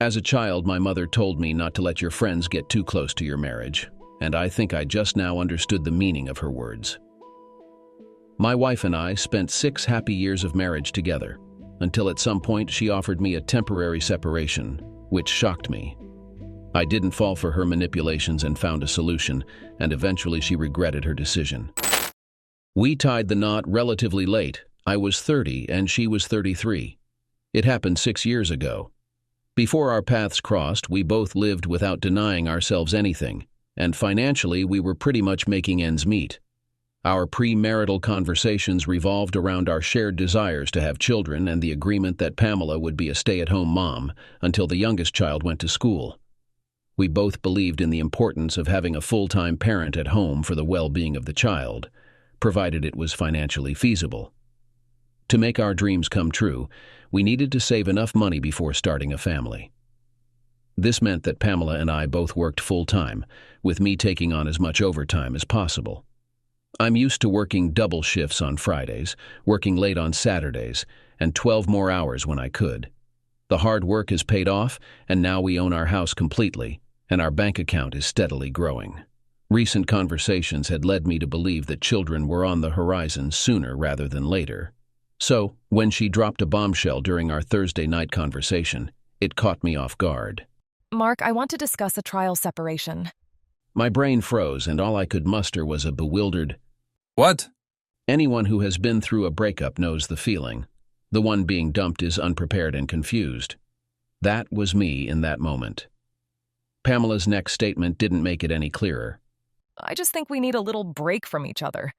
As a child, my mother told me not to let your friends get too close to your marriage, and I think I just now understood the meaning of her words. My wife and I spent 6 happy years of marriage together, until at some point she offered me a temporary separation, which shocked me. I didn't fall for her manipulations and found a solution, and eventually she regretted her decision. We tied the knot relatively late. I was 30 and she was 33. It happened 6 years ago. Before our paths crossed, we both lived without denying ourselves anything, and financially we were pretty much making ends meet. Our premarital conversations revolved around our shared desires to have children and the agreement that Pamela would be a stay-at-home mom until the youngest child went to school. We both believed in the importance of having a full-time parent at home for the well-being of the child, provided it was financially feasible. To make our dreams come true, we needed to save enough money before starting a family. This meant that Pamela and I both worked full-time, with me taking on as much overtime as possible. I'm used to working double shifts on Fridays, working late on Saturdays, and 12 more hours when I could. The hard work has paid off, and now we own our house completely, and our bank account is steadily growing. Recent conversations had led me to believe that children were on the horizon sooner rather than later. So, when she dropped a bombshell during our Thursday night conversation, it caught me off guard. Mark, I want to discuss a trial separation. My brain froze, and all I could muster was a bewildered, "What?" Anyone who has been through a breakup knows the feeling. The one being dumped is unprepared and confused. That was me in that moment. Pamela's next statement didn't make it any clearer. I just think we need a little break from each other.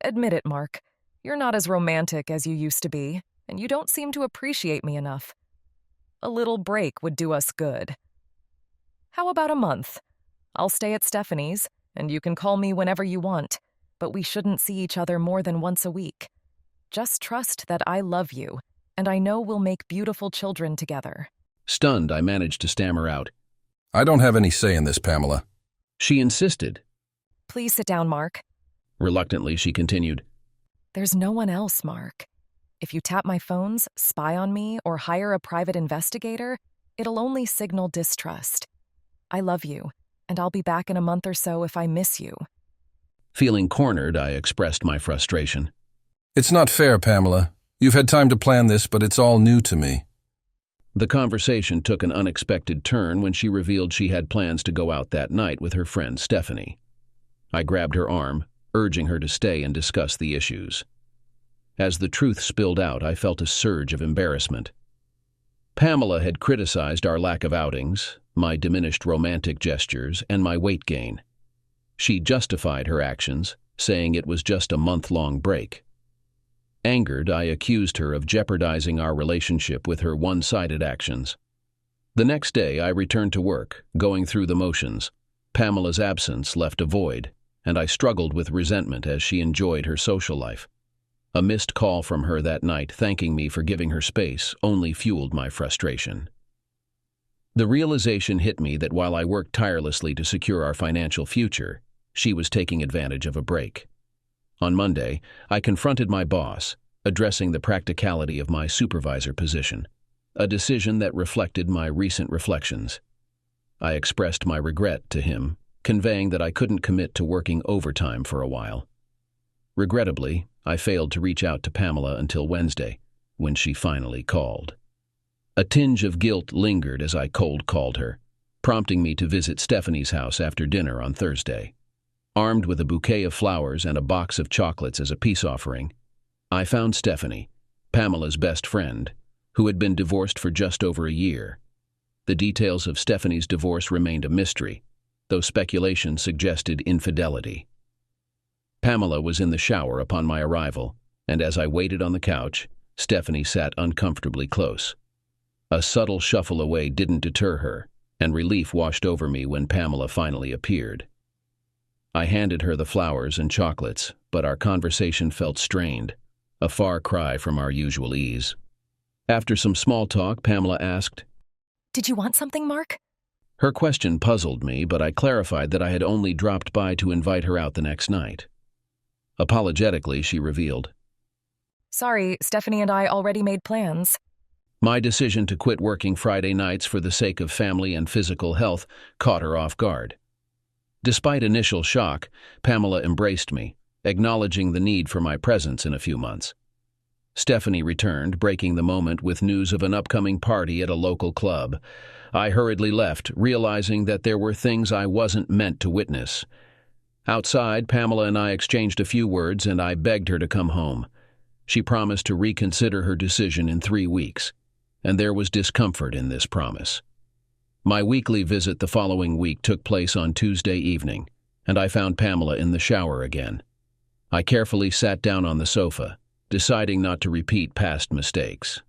Admit it, Mark. You're not as romantic as you used to be, and you don't seem to appreciate me enough. A little break would do us good. How about a month? I'll stay at Stephanie's, and you can call me whenever you want, but we shouldn't see each other more than once a week. Just trust that I love you, and I know we'll make beautiful children together. Stunned, I managed to stammer out, "I don't have any say in this, Pamela." She insisted. Please sit down, Mark. Reluctantly, she continued, There's no one else, Mark. If you tap my phones, spy on me, or hire a private investigator, it'll only signal distrust. I love you, and I'll be back in a month or so if I miss you. Feeling cornered, I expressed my frustration. "It's not fair, Pamela. You've had time to plan this, but it's all new to me." The conversation took an unexpected turn when she revealed she had plans to go out that night with her friend Stephanie. I grabbed her arm, urging her to stay and discuss the issues. As the truth spilled out, I felt a surge of embarrassment. Pamela had criticized our lack of outings, my diminished romantic gestures, and my weight gain. She justified her actions, saying it was just a month-long break. Angered, I accused her of jeopardizing our relationship with her one-sided actions. The next day, I returned to work, going through the motions. Pamela's absence left a void, and I struggled with resentment as she enjoyed her social life. A missed call from her that night thanking me for giving her space only fueled my frustration. The realization hit me that while I worked tirelessly to secure our financial future, she was taking advantage of a break. On Monday, I confronted my boss, addressing the practicality of my supervisor position, a decision that reflected my recent reflections. I expressed my regret to him, conveying that I couldn't commit to working overtime for a while. Regrettably, I failed to reach out to Pamela until Wednesday, when she finally called. A tinge of guilt lingered as I cold called her, prompting me to visit Stephanie's house after dinner on Thursday. Armed with a bouquet of flowers and a box of chocolates as a peace offering, I found Stephanie, Pamela's best friend, who had been divorced for just over a year. The details of Stephanie's divorce remained a mystery, though speculation suggested infidelity. Pamela was in the shower upon my arrival, and as I waited on the couch, Stephanie sat uncomfortably close. A subtle shuffle away didn't deter her, and relief washed over me when Pamela finally appeared. I handed her the flowers and chocolates, but our conversation felt strained, a far cry from our usual ease. After some small talk, Pamela asked, Did you want something, Mark? Her question puzzled me, but I clarified that I had only dropped by to invite her out the next night. Apologetically, she revealed, Sorry, Stephanie and I already made plans. My decision to quit working Friday nights for the sake of family and physical health caught her off guard. Despite initial shock, Pamela embraced me, acknowledging the need for my presence in a few months. Stephanie returned, breaking the moment with news of an upcoming party at a local club. I hurriedly left, realizing that there were things I wasn't meant to witness. Outside, Pamela and I exchanged a few words, and I begged her to come home. She promised to reconsider her decision in 3 weeks, and there was discomfort in this promise. My weekly visit the following week took place on Tuesday evening, and I found Pamela in the shower again. I carefully sat down on the sofa, deciding not to repeat past mistakes.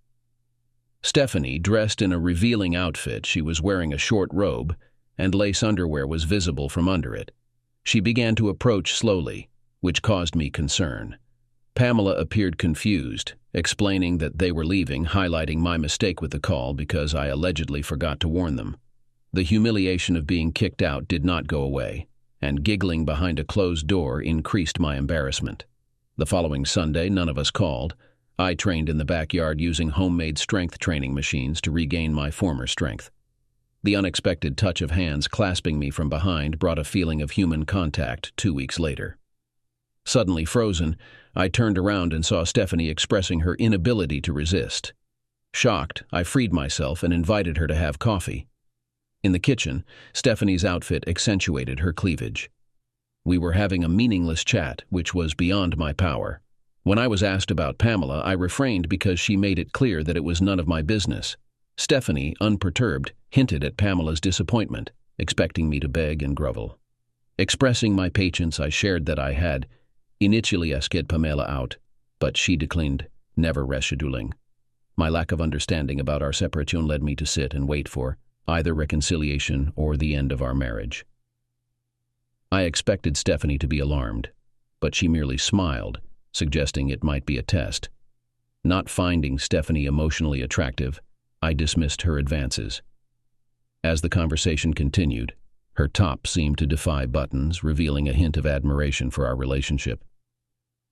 Stephanie, dressed in a revealing outfit, she was wearing a short robe, and lace underwear was visible from under it. She began to approach slowly, which caused me concern. Pamela appeared confused, explaining that they were leaving, highlighting my mistake with the call because I allegedly forgot to warn them. The humiliation of being kicked out did not go away, and giggling behind a closed door increased my embarrassment. The following Sunday, none of us called. I trained in the backyard using homemade strength training machines to regain my former strength. The unexpected touch of hands clasping me from behind brought a feeling of human contact 2 weeks later. Suddenly frozen, I turned around and saw Stephanie expressing her inability to resist. Shocked, I freed myself and invited her to have coffee. In the kitchen, Stephanie's outfit accentuated her cleavage. We were having a meaningless chat, which was beyond my power. When I was asked about Pamela, I refrained because she made it clear that it was none of my business. Stephanie, unperturbed, hinted at Pamela's disappointment, expecting me to beg and grovel. Expressing my patience, I shared that I had initially asked Pamela out, but she declined, never rescheduling. My lack of understanding about our separation led me to sit and wait for either reconciliation or the end of our marriage. I expected Stephanie to be alarmed, but she merely smiled, suggesting it might be a test. Not finding Stephanie emotionally attractive, I dismissed her advances. As the conversation continued, her top seemed to defy buttons, revealing a hint of admiration for our relationship.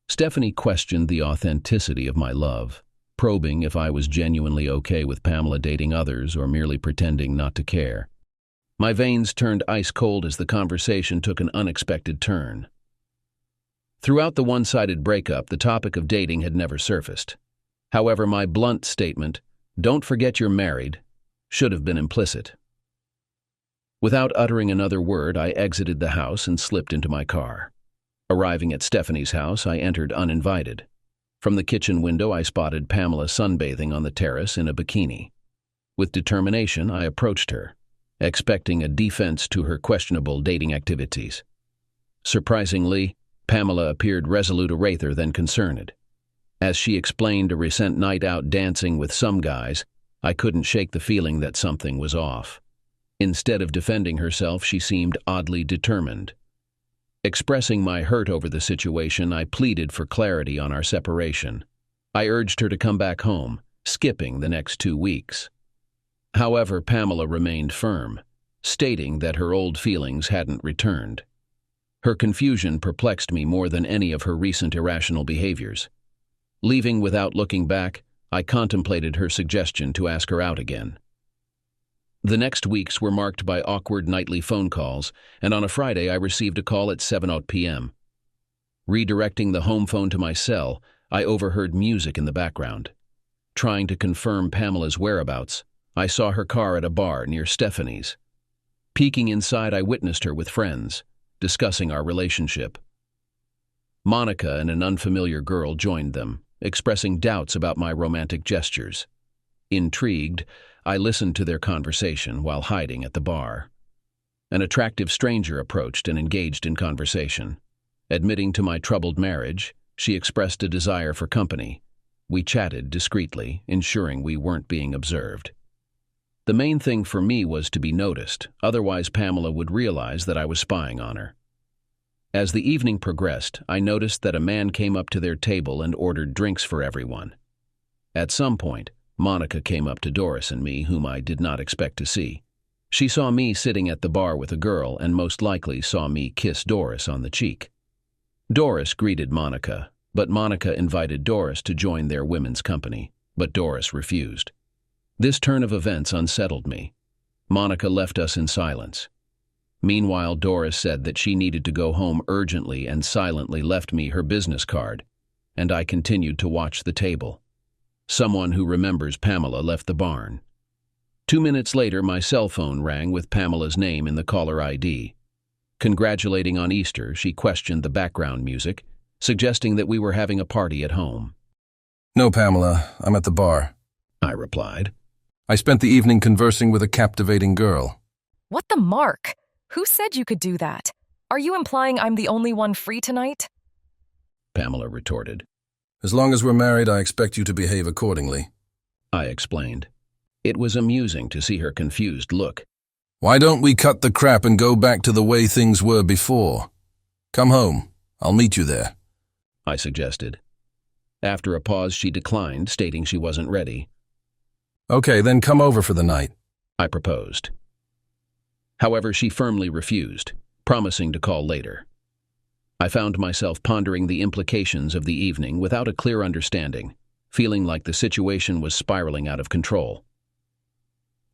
Stephanie questioned the authenticity of my love, probing if I was genuinely okay with Pamela dating others or merely pretending not to care. My veins turned ice cold as the conversation took an unexpected turn. Throughout the one-sided breakup, the topic of dating had never surfaced. However, my blunt statement, "Don't forget you're married," should have been implicit. Without uttering another word, I exited the house and slipped into my car. Arriving at Stephanie's house, I entered uninvited. From the kitchen window, I spotted Pamela sunbathing on the terrace in a bikini. With determination, I approached her, expecting a defense to her questionable dating activities. Surprisingly, Pamela appeared resolute rather than concerned. As she explained a recent night out dancing with some guys, I couldn't shake the feeling that something was off. Instead of defending herself, she seemed oddly determined. Expressing my hurt over the situation, I pleaded for clarity on our separation. I urged her to come back home, skipping the next 2 weeks. However, Pamela remained firm, stating that her old feelings hadn't returned. Her confusion perplexed me more than any of her recent irrational behaviors. Leaving without looking back, I contemplated her suggestion to ask her out again. The next weeks were marked by awkward nightly phone calls, and on a Friday I received a call at 7:00 p.m. Redirecting the home phone to my cell, I overheard music in the background. Trying to confirm Pamela's whereabouts, I saw her car at a bar near Stephanie's. Peeking inside, I witnessed her with friends, discussing our relationship. Monica and an unfamiliar girl joined them, expressing doubts about my romantic gestures. Intrigued, I listened to their conversation while hiding at the bar. An attractive stranger approached and engaged in conversation. Admitting to my troubled marriage, she expressed a desire for company. We chatted discreetly, ensuring we weren't being observed. The main thing for me was to be noticed, otherwise Pamela would realize that I was spying on her. As the evening progressed, I noticed that a man came up to their table and ordered drinks for everyone. At some point, Monica came up to Doris and me, whom I did not expect to see. She saw me sitting at the bar with a girl and most likely saw me kiss Doris on the cheek. Doris greeted Monica, but Monica invited Doris to join their women's company, but Doris refused. This turn of events unsettled me. Monica left us in silence. Meanwhile, Doris said that she needed to go home urgently and silently left me her business card, and I continued to watch the table. Someone who remembers Pamela left the barn. 2 minutes later, my cell phone rang with Pamela's name in the caller ID. Congratulating on Easter, she questioned the background music, suggesting that we were having a party at home. No, Pamela, I'm at the bar. I replied. I spent the evening conversing with a captivating girl. What the Mark? Who said you could do that? Are you implying I'm the only one free tonight? Pamela retorted. As long as we're married, I expect you to behave accordingly. I explained. It was amusing to see her confused look. Why don't we cut the crap and go back to the way things were before? Come home. I'll meet you there. I suggested. After a pause, she declined, stating she wasn't ready. Okay, then come over for the night. I proposed. However, she firmly refused, promising to call later. I found myself pondering the implications of the evening without a clear understanding, feeling like the situation was spiraling out of control.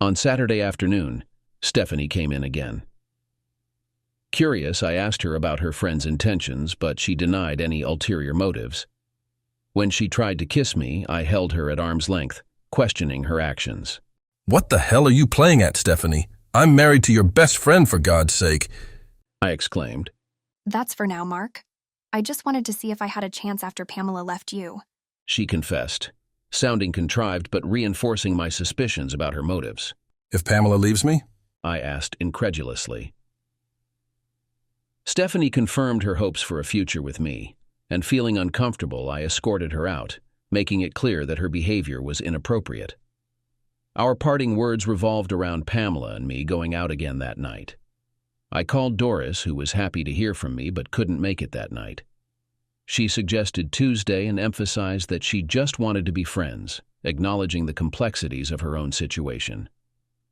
On Saturday afternoon, Stephanie came in again. Curious, I asked her about her friend's intentions, but she denied any ulterior motives. When she tried to kiss me, I held her at arm's length, questioning her actions. What the hell are you playing at, Stephanie? I'm married to your best friend, for God's sake, I exclaimed. That's for now, Mark. I just wanted to see if I had a chance after Pamela left you. She confessed, sounding contrived but reinforcing my suspicions about her motives. If Pamela leaves me? I asked incredulously. Stephanie confirmed her hopes for a future with me, and feeling uncomfortable, I escorted her out, making it clear that her behavior was inappropriate. Our parting words revolved around Pamela and me going out again that night. I called Doris, who was happy to hear from me but couldn't make it that night. She suggested Tuesday and emphasized that she just wanted to be friends, acknowledging the complexities of her own situation.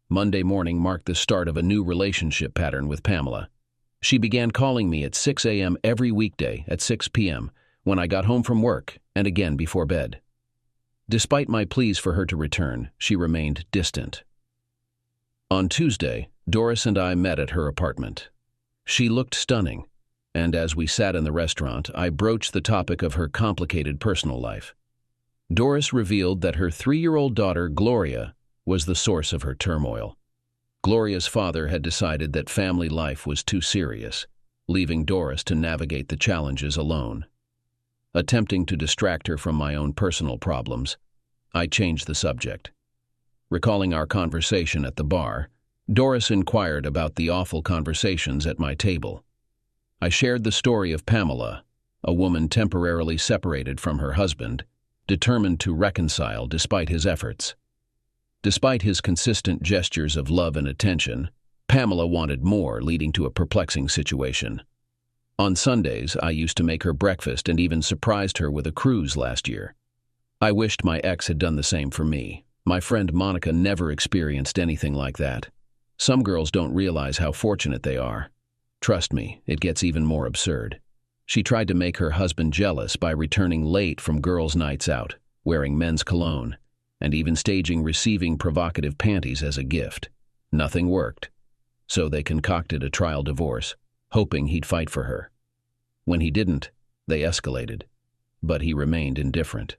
Monday morning marked the start of a new relationship pattern with Pamela. She began calling me at 6 a.m. every weekday at 6 p.m. when I got home from work and again before bed. Despite my pleas for her to return, she remained distant. On Tuesday, Doris and I met at her apartment. She looked stunning, and as we sat in the restaurant, I broached the topic of her complicated personal life. Doris revealed that her 3-year-old daughter, Gloria, was the source of her turmoil. Gloria's father had decided that family life was too serious, leaving Doris to navigate the challenges alone. Attempting to distract her from my own personal problems, I changed the subject. Recalling our conversation at the bar, Doris inquired about the awful conversations at my table. I shared the story of Pamela, a woman temporarily separated from her husband, determined to reconcile despite his efforts. Despite his consistent gestures of love and attention, Pamela wanted more, leading to a perplexing situation. On Sundays, I used to make her breakfast and even surprised her with a cruise last year. I wished my ex had done the same for me. My friend Monica never experienced anything like that. Some girls don't realize how fortunate they are. Trust me, it gets even more absurd. She tried to make her husband jealous by returning late from girls' nights out, wearing men's cologne, and even staging receiving provocative panties as a gift. Nothing worked. So they concocted a trial divorce, hoping he'd fight for her. When he didn't, they escalated, but he remained indifferent.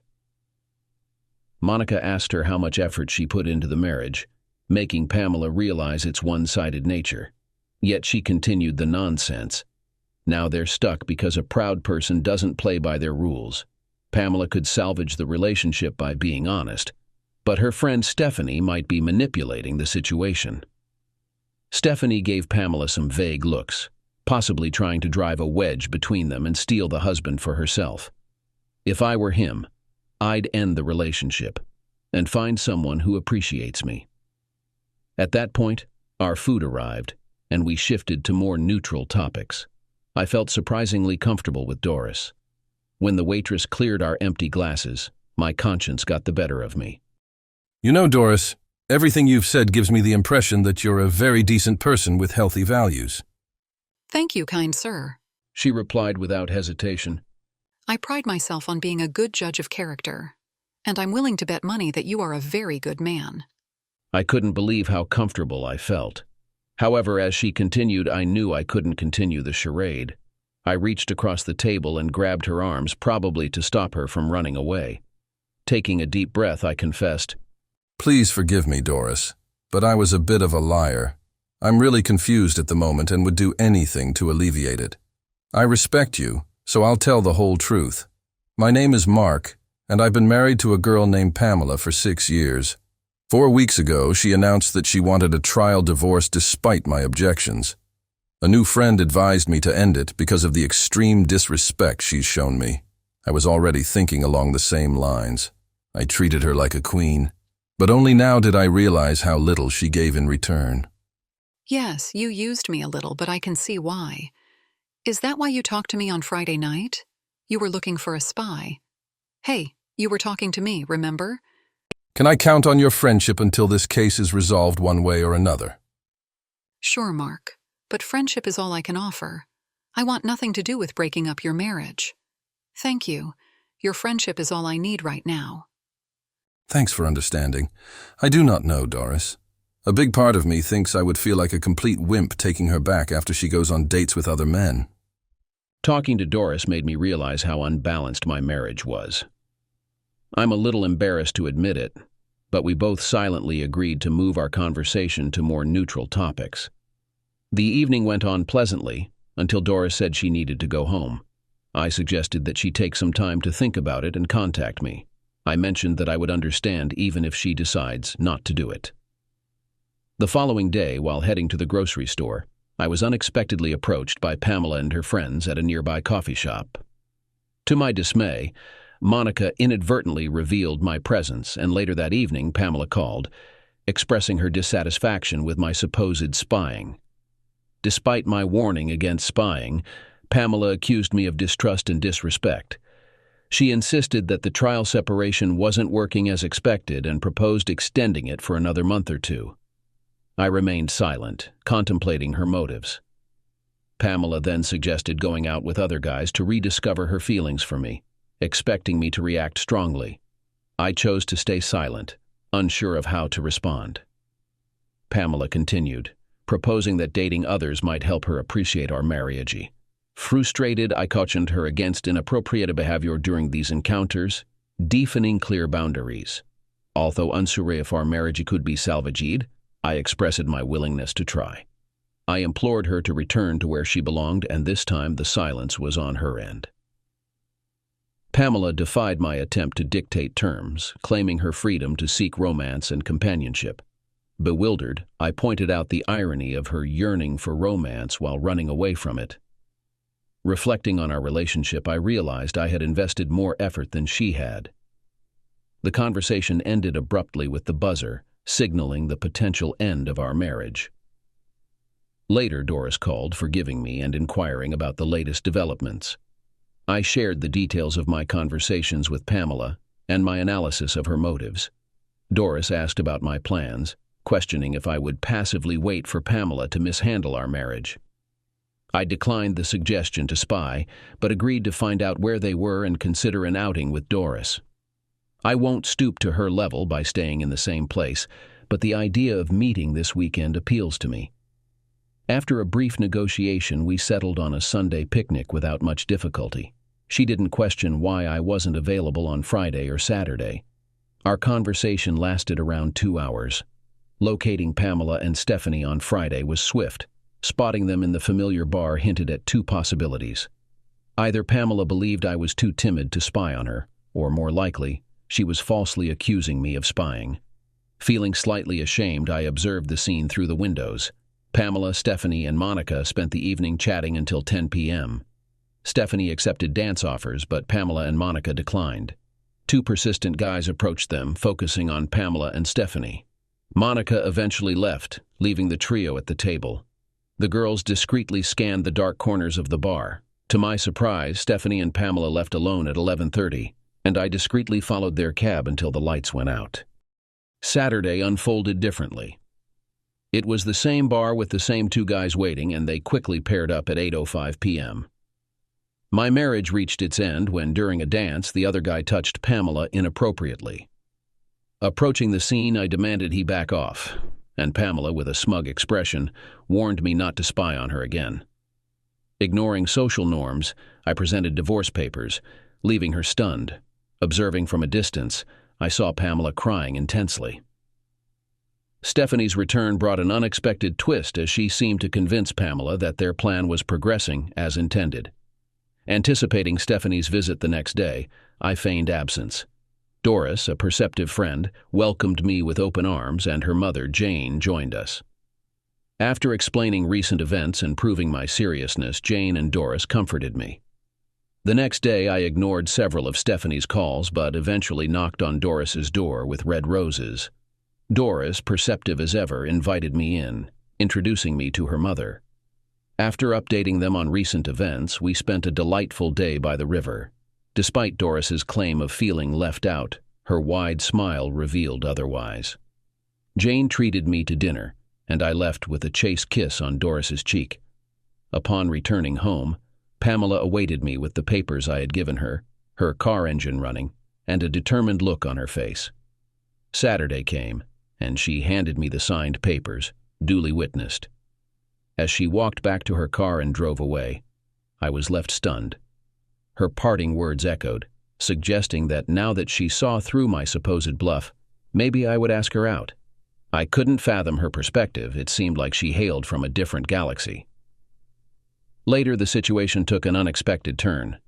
Monica asked her how much effort she put into the marriage, making Pamela realize its one-sided nature. Yet she continued the nonsense. Now they're stuck because a proud person doesn't play by their rules. Pamela could salvage the relationship by being honest, but her friend Stephanie might be manipulating the situation. Stephanie gave Pamela some vague looks, possibly trying to drive a wedge between them and steal the husband for herself. If I were him, I'd end the relationship and find someone who appreciates me. At that point, our food arrived, and we shifted to more neutral topics. I felt surprisingly comfortable with Doris. When the waitress cleared our empty glasses, my conscience got the better of me. You know, Doris, everything you've said gives me the impression that you're a very decent person with healthy values. Thank you, kind sir. She replied without hesitation. I pride myself on being a good judge of character, and I'm willing to bet money that you are a very good man. I couldn't believe how comfortable I felt. However, as she continued, I knew I couldn't continue the charade. I reached across the table and grabbed her arms, probably to stop her from running away. Taking a deep breath, I confessed, Please forgive me, Doris, but I was a bit of a liar. I'm really confused at the moment and would do anything to alleviate it. I respect you, so I'll tell the whole truth. My name is Mark, and I've been married to a girl named Pamela for 6 years. 4 weeks ago, she announced that she wanted a trial divorce despite my objections. A new friend advised me to end it because of the extreme disrespect she's shown me. I was already thinking along the same lines. I treated her like a queen, but only now did I realize how little she gave in return. Yes, you used me a little, but I can see why. Is that why you talked to me on Friday night? You were looking for a spy. Hey, you were talking to me, remember? Can I count on your friendship until this case is resolved one way or another? Sure, Mark, but friendship is all I can offer. I want nothing to do with breaking up your marriage. Thank you. Your friendship is all I need right now. Thanks for understanding. I do not know, Doris. A big part of me thinks I would feel like a complete wimp taking her back after she goes on dates with other men. Talking to Doris made me realize how unbalanced my marriage was. I'm a little embarrassed to admit it, but we both silently agreed to move our conversation to more neutral topics. The evening went on pleasantly until Doris said she needed to go home. I suggested that she take some time to think about it and contact me. I mentioned that I would understand even if she decides not to do it. The following day, while heading to the grocery store, I was unexpectedly approached by Pamela and her friends at a nearby coffee shop. To my dismay, Monica inadvertently revealed my presence, and later that evening Pamela called, expressing her dissatisfaction with my supposed spying. Despite my warning against spying, Pamela accused me of distrust and disrespect. She insisted that the trial separation wasn't working as expected and proposed extending it for another month or two. I remained silent, contemplating her motives. Pamela then suggested going out with other guys to rediscover her feelings for me, expecting me to react strongly. I chose to stay silent, unsure of how to respond. Pamela continued, proposing that dating others might help her appreciate our marriage. Frustrated, I cautioned her against inappropriate behavior during these encounters, defining clear boundaries. Although unsure if our marriage could be salvaged, I expressed my willingness to try. I implored her to return to where she belonged, and this time the silence was on her end. Pamela defied my attempt to dictate terms, claiming her freedom to seek romance and companionship. Bewildered, I pointed out the irony of her yearning for romance while running away from it. Reflecting on our relationship, I realized I had invested more effort than she had. The conversation ended abruptly with the buzzer, signaling the potential end of our marriage. Later, Doris called, forgiving me and inquiring about the latest developments. I shared the details of my conversations with Pamela and my analysis of her motives. Doris asked about my plans, questioning if I would passively wait for Pamela to mishandle our marriage. I declined the suggestion to spy, but agreed to find out where they were and consider an outing with Doris. I won't stoop to her level by staying in the same place, but the idea of meeting this weekend appeals to me. After a brief negotiation, we settled on a Sunday picnic without much difficulty. She didn't question why I wasn't available on Friday or Saturday. Our conversation lasted around 2 hours. Locating Pamela and Stephanie on Friday was swift. Spotting them in the familiar bar hinted at 2 possibilities. Either Pamela believed I was too timid to spy on her, or more likely, she was falsely accusing me of spying. Feeling slightly ashamed, I observed the scene through the windows. Pamela, Stephanie, and Monica spent the evening chatting until 10 p.m. Stephanie accepted dance offers, but Pamela and Monica declined. 2 persistent guys approached them, focusing on Pamela and Stephanie. Monica eventually left, leaving the trio at the table. The girls discreetly scanned the dark corners of the bar. To my surprise, Stephanie and Pamela left alone at 11:30, and I discreetly followed their cab until the lights went out. Saturday unfolded differently. It was the same bar with the same 2 guys waiting, and they quickly paired up at 8:05 p.m. My marriage reached its end when, during a dance, the other guy touched Pamela inappropriately. Approaching the scene, I demanded he back off, and Pamela, with a smug expression, warned me not to spy on her again. Ignoring social norms, I presented divorce papers, leaving her stunned. Observing from a distance, I saw Pamela crying intensely. Stephanie's return brought an unexpected twist as she seemed to convince Pamela that their plan was progressing as intended. Anticipating Stephanie's visit the next day, I feigned absence. Doris, a perceptive friend, welcomed me with open arms, and her mother, Jane, joined us. After explaining recent events and proving my seriousness, Jane and Doris comforted me. The next day, I ignored several of Stephanie's calls, but eventually knocked on Doris's door with red roses. Doris, perceptive as ever, invited me in, introducing me to her mother. After updating them on recent events, we spent a delightful day by the river. Despite Doris's claim of feeling left out, her wide smile revealed otherwise. Jane treated me to dinner, and I left with a chaste kiss on Doris's cheek. Upon returning home, Pamela awaited me with the papers I had given her, her car engine running, and a determined look on her face. Saturday came, and she handed me the signed papers, duly witnessed. As she walked back to her car and drove away, I was left stunned. Her parting words echoed, suggesting that now that she saw through my supposed bluff, maybe I would ask her out. I couldn't fathom her perspective. It seemed like she hailed from a different galaxy. Later, the situation took an unexpected turn.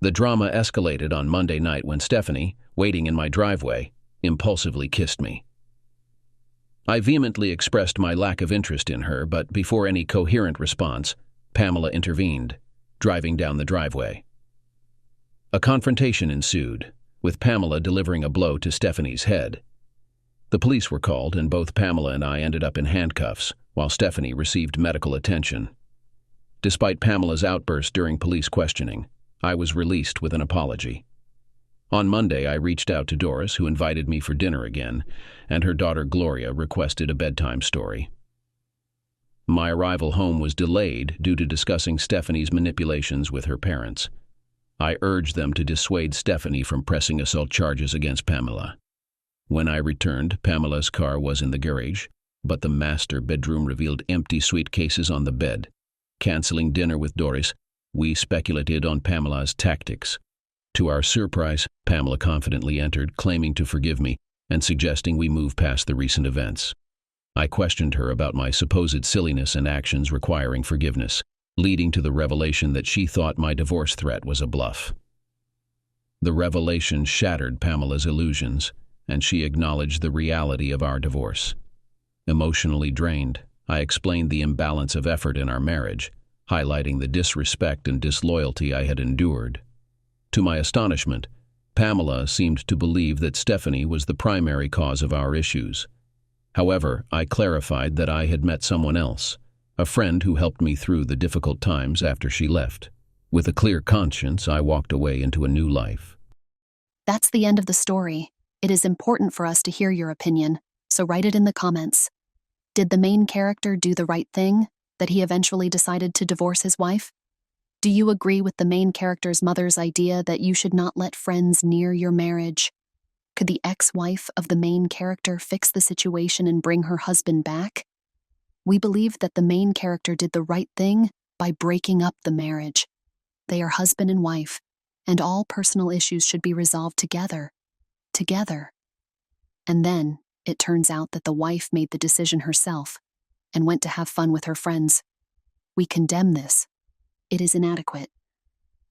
The drama escalated on Monday night when Stephanie, waiting in my driveway, impulsively kissed me. I vehemently expressed my lack of interest in her, but before any coherent response, Pamela intervened, driving down the driveway. A confrontation ensued, with Pamela delivering a blow to Stephanie's head. The police were called, and both Pamela and I ended up in handcuffs, while Stephanie received medical attention. Despite Pamela's outburst during police questioning, I was released with an apology. On Monday, I reached out to Doris, who invited me for dinner again, and her daughter Gloria requested a bedtime story. My arrival home was delayed due to discussing Stephanie's manipulations with her parents. I urged them to dissuade Stephanie from pressing assault charges against Pamela. When I returned, Pamela's car was in the garage, but the master bedroom revealed empty suitcases on the bed. Canceling dinner with Doris, we speculated on Pamela's tactics. To our surprise, Pamela confidently entered, claiming to forgive me and suggesting we move past the recent events. I questioned her about my supposed silliness and actions requiring forgiveness, leading to the revelation that she thought my divorce threat was a bluff. The revelation shattered Pamela's illusions, and she acknowledged the reality of our divorce. Emotionally drained, I explained the imbalance of effort in our marriage, highlighting the disrespect and disloyalty I had endured. To my astonishment, Pamela seemed to believe that Stephanie was the primary cause of our issues. However, I clarified that I had met someone else, a friend who helped me through the difficult times after she left. With a clear conscience, I walked away into a new life. That's the end of the story. It is important for us to hear your opinion, so write it in the comments. Did the main character do the right thing, that he eventually decided to divorce his wife? Do you agree with the main character's mother's idea that you should not let friends near your marriage? Could the ex-wife of the main character fix the situation and bring her husband back? We believe that the main character did the right thing by breaking up the marriage. They are husband and wife, and all personal issues should be resolved together. And then, it turns out that the wife made the decision herself and went to have fun with her friends. We condemn this. It is inadequate.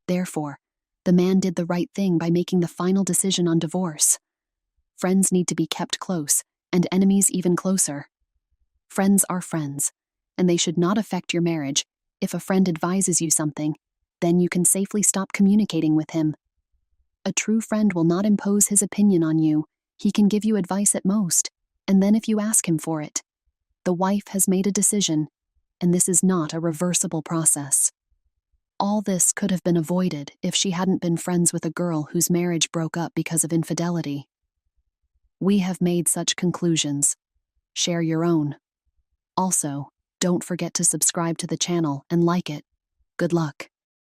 Therefore, the man did the right thing by making the final decision on divorce. Friends need to be kept close, and enemies even closer. Friends are friends, and they should not affect your marriage. If a friend advises you something, then you can safely stop communicating with him. A true friend will not impose his opinion on you. He can give you advice at most, and then if you ask him for it. The wife has made a decision, and this is not a reversible process. All this could have been avoided if she hadn't been friends with a girl whose marriage broke up because of infidelity. We have made such conclusions. Share your own. Also, don't forget to subscribe to the channel and like it. Good luck.